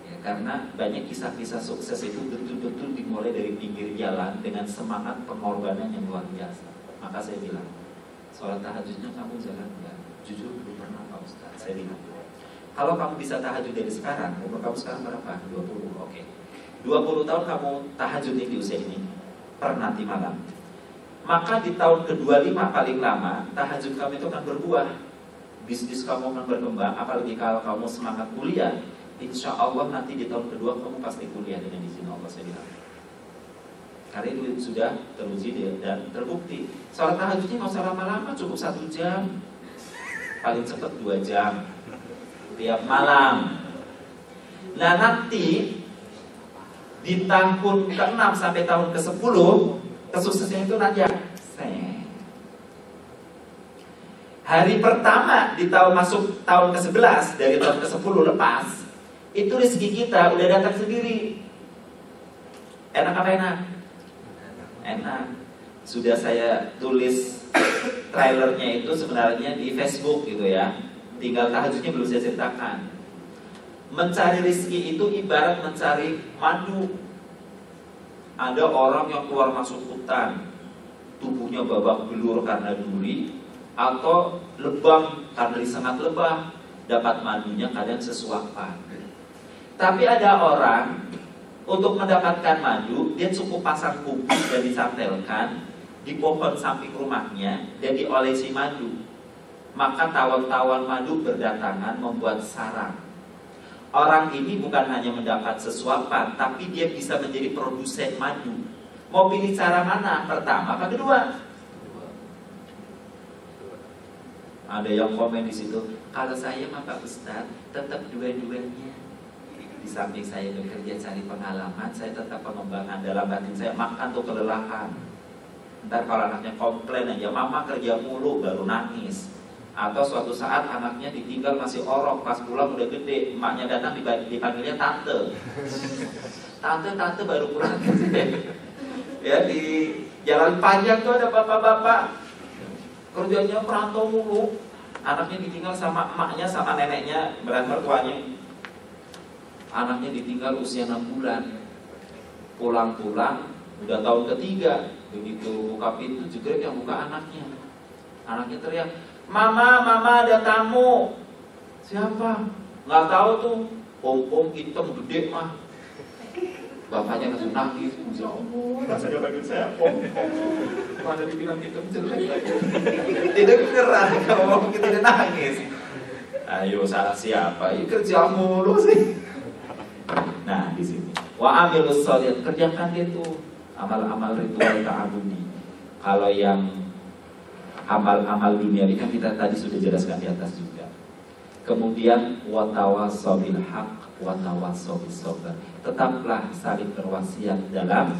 Ya, karena banyak kisah-kisah sukses itu betul-betul dimulai dari pinggir jalan dengan semangat pengorbanan yang luar biasa. Maka saya bilang, sholat tahajudnya kamu jalan enggak? Jujur belum pernah Pak Ustaz. Saya bilang, kalau kamu bisa tahajud dari sekarang, umur kamu sekarang berapa? 20, oke. 20 tahun kamu tahajud di usia ini, per nanti malam. Maka di tahun ke-25 paling lama, tahajud kamu itu akan berbuah. Bisnis kamu akan berkembang, apalagi kalau kamu semangat kuliah. Insya Allah nanti di tahun kedua kamu pasti kuliah dengan izin Allah, saya bilang. Karena itu sudah teruji dan terbukti. Sholat tahajudnya nggak usah lama-lama, cukup 1 jam, paling cepat 2 jam tiap malam. Nah nanti di tahun ke-6 sampai tahun ke-10, kesuksesannya itu nanti hari pertama di tahun masuk tahun ke-11, dari tahun ke-10 lepas, itu rezeki kita udah datang sendiri. Enak apa enak? Enak. Sudah saya tulis trailernya itu sebenarnya di Facebook gitu ya. Tinggal tahajudnya belum saya ceritakan. Mencari rezeki itu ibarat mencari madu. ada orang yang keluar masuk hutan, tubuhnya babak belur karena duri, atau lebam karena disengat lebah, dapat madunya kadang sesuapan. Tapi ada orang untuk mendapatkan madu, dia cukup pasang kubis dan disantelkan di pohon samping rumahnya dan diolesi madu. Maka tawon-tawon madu berdatangan membuat sarang. Orang ini bukan hanya mendapat sesuapan, tapi dia bisa menjadi produsen madu. Mau pilih cara mana? Pertama apa kedua? Ada yang komen di situ, kalau saya mah Pak Ustadz tetap dua-duanya. Di samping saya bekerja cari pengalaman, saya tetap pengembangan dalam batin saya, makan tuh kelelahan. Ntar kalau anaknya komplain aja, mama kerja mulu baru nangis. Atau suatu saat anaknya ditinggal masih orok, pas pulang udah gede, emaknya datang dipanggilnya tante. Tante baru pulang. Ya, di jalan panjang tuh ada bapak-bapak kerjanya perantau mulu, anaknya ditinggal sama emaknya sama neneknya, mertuanya. Anaknya ditinggal usia 6 bulan, pulang-pulang udah tahun ketiga, begitu buka pintu jegrek yang buka anaknya. Anaknya teriak, mama ada tamu. Siapa? Nggak tahu tuh, om hitam gede mah. Bapaknya langsung nangis, ya Allah, rasanya panggil saya om. Mana dibilang hitam jelek lagi. Tidak beneran kalau kita nangis. Ayo salah siapa? Ya kerja mulu sih. Nah di sini, wa amilus sholihat, kerjakan itu amal-amal ritual ta'abudi. Kalau yang amal-amal dunia ini kan kita tadi sudah jelaskan di atas juga. Kemudian watawassaw bil haqq watawassaw bis sabr. Tetaplah saling berwasiat dalam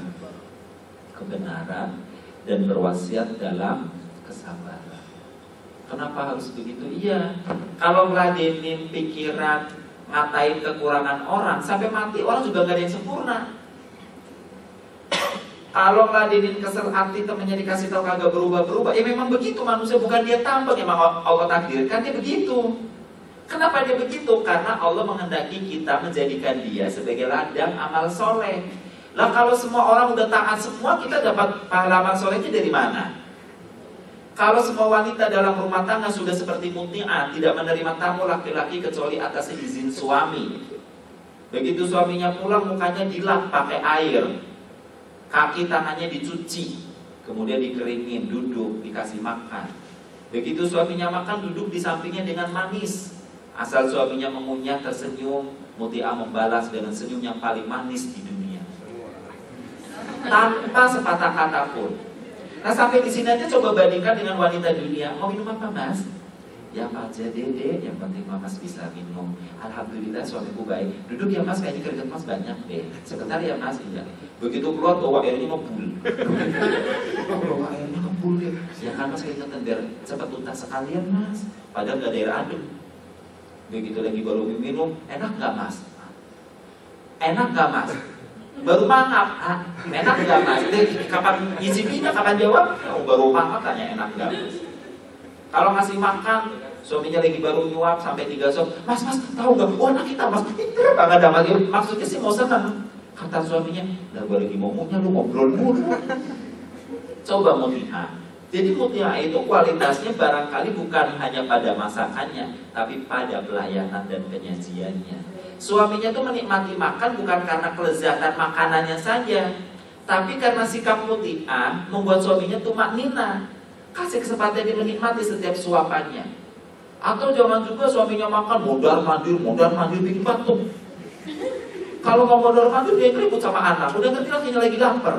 kebenaran dan berwasiat dalam kesabaran. Kenapa harus begitu? Iya, kalau ngeladenin pikiran, ngatain kekurangan orang, sampai mati orang juga gak ada yang sempurna. Kalau ngeladenin kesel hati temennya dikasih tahu kagak berubah-berubah, ya memang begitu manusia, bukan dia tambah, emang Allah takdirkan dia begitu. Kenapa dia begitu? Karena Allah menghendaki kita menjadikan dia sebagai ladang amal soleh. Lah kalau semua orang udah taat semua, kita dapat pahala amal solehnya dari mana? Kalau semua wanita dalam rumah tangga sudah seperti muti'ah, tidak menerima tamu laki-laki kecuali atas izin suami. Begitu suaminya pulang, mukanya dilap pakai air, kaki tangannya dicuci, kemudian dikeringin, duduk, dikasih makan. Begitu suaminya makan, duduk di sampingnya dengan manis. Asal suaminya mengunyah, tersenyum, muti'ah membalas dengan senyum yang paling manis di dunia, tanpa sepatah kata pun. Nah sampai di sini aja coba bandingkan dengan wanita dunia. Mau minum apa mas? Ya apa aja dede, yang penting mas bisa minum. Alhamdulillah suamiku baik. Duduk ya mas, kayaknya keringat mas banyak deh. Sebentar ya mas, iya. Begitu keluar bawa airnya ngebul. Bawa airnya ngebul deh. Ya kan mas keringetan biar cepat tuntas sekalian mas. Padahal gak ada air adem. Begitu lagi baru minum, enak gak mas? Enak gak mas? Baru mangap, enak gak mas? Kapan izinnya, kapan jawab? Oh, baru mangap tanya enak gak mas? Kalau ngasih makan, suaminya lagi baru nyuap sampai 3 sop, mas tahu gak? Oh anak kita mas, kenapa gak ada mas? Maksudnya sih mau senang. Kata suaminya, lah gue lagi ngomongnya lu ngobrol mulu. Coba muti'ah. Jadi muti'ah itu kualitasnya barangkali bukan hanya pada masakannya, tapi pada pelayanan dan penyajiannya. Suaminya tuh menikmati makan bukan karena kelezatan makanannya saja, tapi karena sikap muti'ah membuat suaminya tuh maknina, kasih kesempatan dia menikmati setiap suapannya. Atau zaman juga suaminya makan modar mandir bikin batuk. Kalau mau modar mandir dia ribut sama anak, udah ngerti lakinya lagi lapar.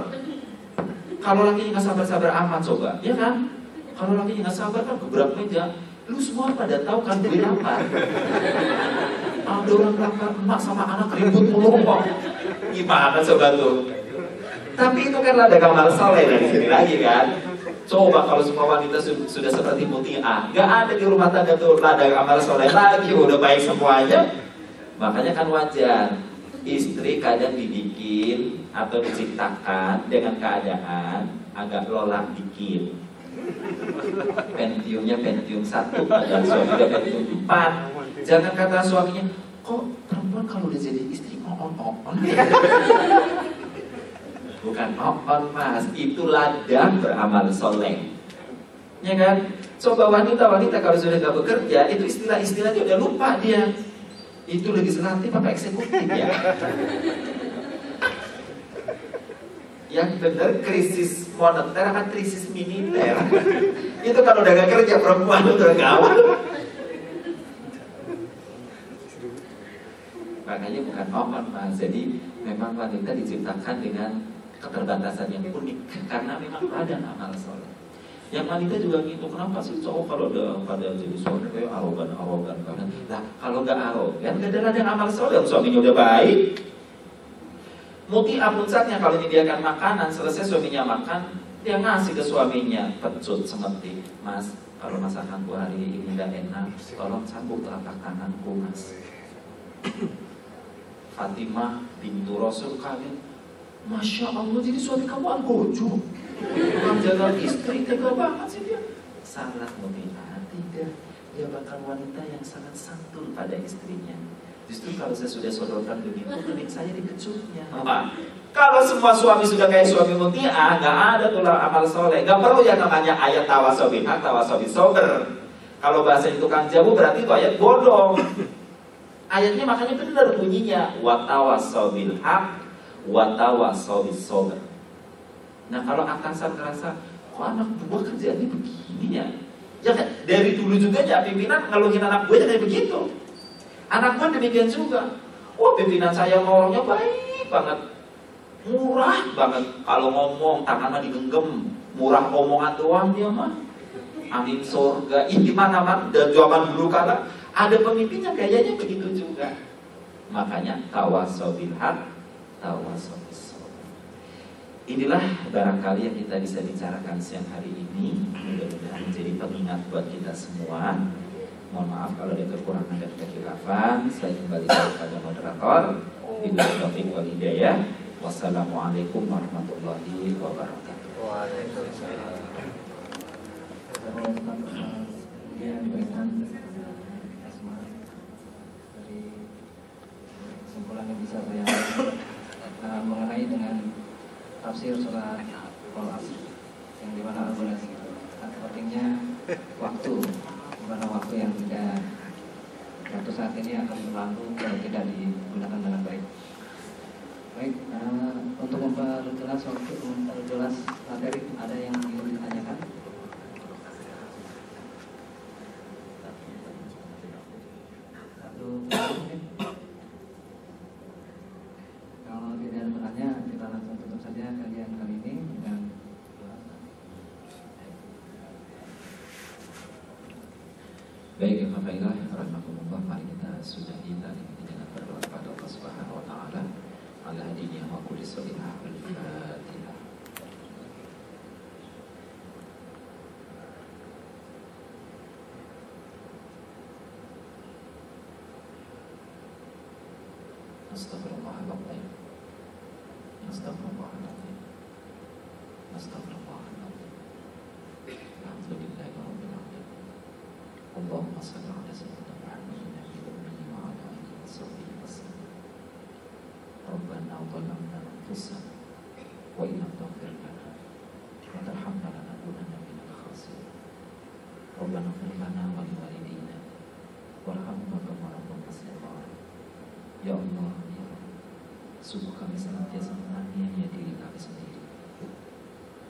Kalau lakinya nggak sabar-sabar amat coba, ya kan? Kalau lakinya nggak sabar kan gebrak meja. Lu semua pada tahu kan gue lapar. Ada orang lapar, emak sama anak ribut mulu kok. Gimana coba tuh? Tapi itu kan ladang amal soleh dari sini lagi kan. Coba kalau semua wanita sudah seperti muti'ah, nggak ada di rumah tangga tuh ladang amal soleh lagi, udah baik semuanya. Makanya kan wajar istri kadang dibikin atau diciptakan dengan keadaan agak lolang dikit. Pentiumnya Pentium 1, padahal suaminya Pentium 4. Jangan kata suaminya, kok perempuan kalau udah jadi istri on. Bukan on mas, itu ladang beramal soleh. Ya kan? Coba wanita-wanita kalau sudah gak bekerja, itu istilah-istilahnya udah lupa dia. Itu legislatif apa eksekutif ya? Yang benar krisis moneter apa krisis militer? Itu kalau udah gak kerja perempuan udah gawat. Makanya bukan on mas. Jadi memang wanita diciptakan dengan keterbatasan yang unik karena memang ladang amal soleh. Yang wanita juga gitu, kenapa sih cowok kalau udah pada jadi suami kayak arogan banget? Nah, kalau nggak arogan, nggak ada ladang amal soleh. Suaminya udah baik. Muti puncaknya kalau menyediakan makanan, selesai suaminya makan, dia ngasih ke suaminya pecut semetik. Mas, kalau masakanku hari ini nggak enak, tolong sambung telapak tanganku, mas. Fatimah bintu Rasul kawin, Masya Allah, jadi suami kamu anggojo. Menjaga istri, tega banget sih dia. Salah Mu'minah, tidak. Dia bakal wanita yang sangat santun pada istrinya. Justru kalau saya sudah sodorkan begitu, kening saya dikecutnya. Kalau semua suami sudah kayak suami Mu'minah, nggak ada tulang amal soleh. Nggak perlu yang namanya ayat tawasobil haq, tawasobil sober. Kalau bahasa itu tukang jamu berarti itu ayat bodoh. Ayatnya makanya benar bunyinya, watawasobil haq, watawasobil sober. Nah kalau atasan ngerasa, kok anak buah kerjaannya begini ya? Ya kan, dari dulu juga ya pimpinan ngeluhin anak gue kayak begitu. Anak gue demikian juga. Wah pimpinan saya ngomongnya baik banget, murah banget. Kalau ngomong tangan mah digenggam, murah omongan doang dia mah. Amin surga. Ini gimana mah? Dan zaman dulu kala ada pemimpinnya kayaknya begitu juga. Makanya tawasobil haq, tawasobil sober. Inilah barangkali yang kita bisa bicarakan siang hari ini. Mudah-mudahan menjadi pengingat buat kita semua. Mohon maaf kalau ada kekurangan dan kekhilafan. Saya kembali kepada moderator. Billahi taufiq wal hidayah. Wassalamualaikum warahmatullahi wabarakatuh. Waalaikumsalam. Kemudian diberikan dari kesimpulan yang bisa saya mengenai dengan tafsir surat Al-Asr yang dimana artinya waktu, dimana waktu yang tidak waktu saat ini akan berlalu kalau tidak digunakan dengan baik. Baik, untuk memperjelas materi, ada yang ingin ditanyakan? Kalau tidak ada pertanyaan, kita langsung tutup saja kajian kali ini dengan baik, alhamdulillah, rahmatullah. Mari kita sudahi tadi dengan berdoa kepada Allah Subhanahu wa taala. Ala hadinya wa kulli salihah al-Fatihah. Astagfirullahaladzim. Astagfirullahaladzim. Astagfirullahaladzim. Alhamdulillahirabbil alamin. Allahumma shalli ala sayyidina Muhammadin nabiyil ummi wa ala alihi washabbihi wasallam. Rabbana zalamna anfusana wa in lam taghfir lana wa tarhamna lanakunanna minal khasirin. Rabbana ighfir lana wa li walidayna warhamhum kama rabbayana shaghira. Ya Allah, ya Allah, sungguh kami senantiasa menganiaya diri kami sendiri.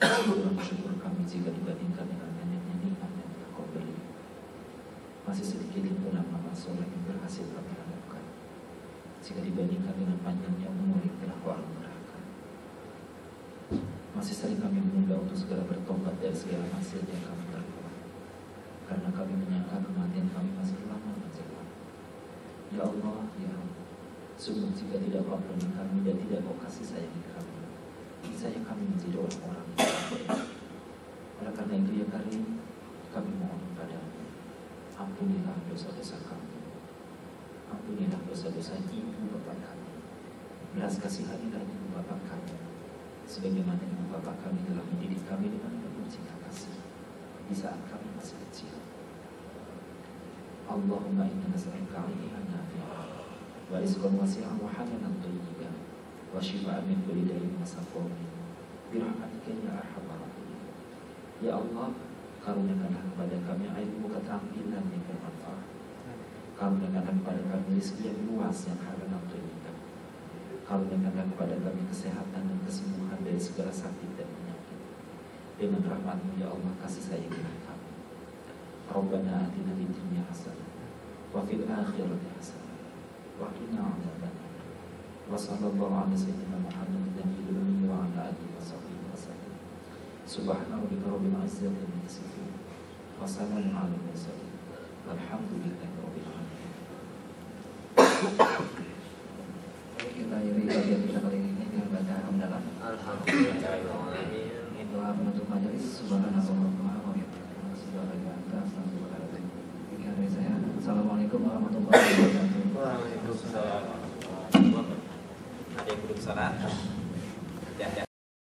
Kurang syukur kami jika dibandingkan dengan banyaknya nikmat yang telah Kau beri. Masih sedikit himpunan amal soleh yang berhasil kami lakukan jika dibandingkan dengan panjangnya umur yang telah Kau anugerahkan. Masih sering kami menunda untuk segera bertobat dari segala maksiat yang kami perbuat, karena kami menyangka kematian kami masih lama menjelang. Ya Allah, ya Allah, sungguh jika tidak Kau ampuni kami dan tidak Kau kasih sayangi kami, niscaya kami menjadi orang-orang yang baik. Oleh karena itu ya Karim, kami mohon padamu, ampunilah dosa-dosa kami, ampunilah dosa-dosa ibu bapak kami, belas kasihilah ibu bapak kami, sebagaimana ibu bapak kami telah mendidik kami dengan penuh cinta kasih di saat kami masih kecil. Allahumma inna nas'aluka ilman nafi'an wa rizqan wasi'an wa halalan thayyiban wa shifaan min kulli da'in wa saqamin birahmatika ya arhamar rahimin. Ya Allah, karuniakanlah kepada kami ilmu keterampilan yang bermanfaat. Karuniakanlah kepada kami rezeki yang luas yang halal untuk karuniakanlah kepada kami kesehatan dan kesembuhan dari segala sakit dan penyakit. Dengan rahmat-Mu ya Allah, kasih sayangilah kami. Rabbana atina fid dunya hasanah wa fil akhirati hasanah wa qina adzabannar. Wa sallallahu ala sayyidina Muhammadin nabiyil ummi wa ala alihi wa sahbihi wasallam. Subhana rabbika rabbil izzati amma yasifun wa salamun alal mursalin walhamdulillahi rabbil alamin. Kita akhiri kajian kita kali ini dengan baca hamdalah. Alhamdulillahirobbilalamin. Doa penutup majelis. Subhanallahumma wa bihamdihi subhanaka astaghfiruka wa atubu ilaik. Demikian dari saya. Assalamualaikum warahmatullahi wabarakatuh. Waalaikumsalam. Ada yang belum salat?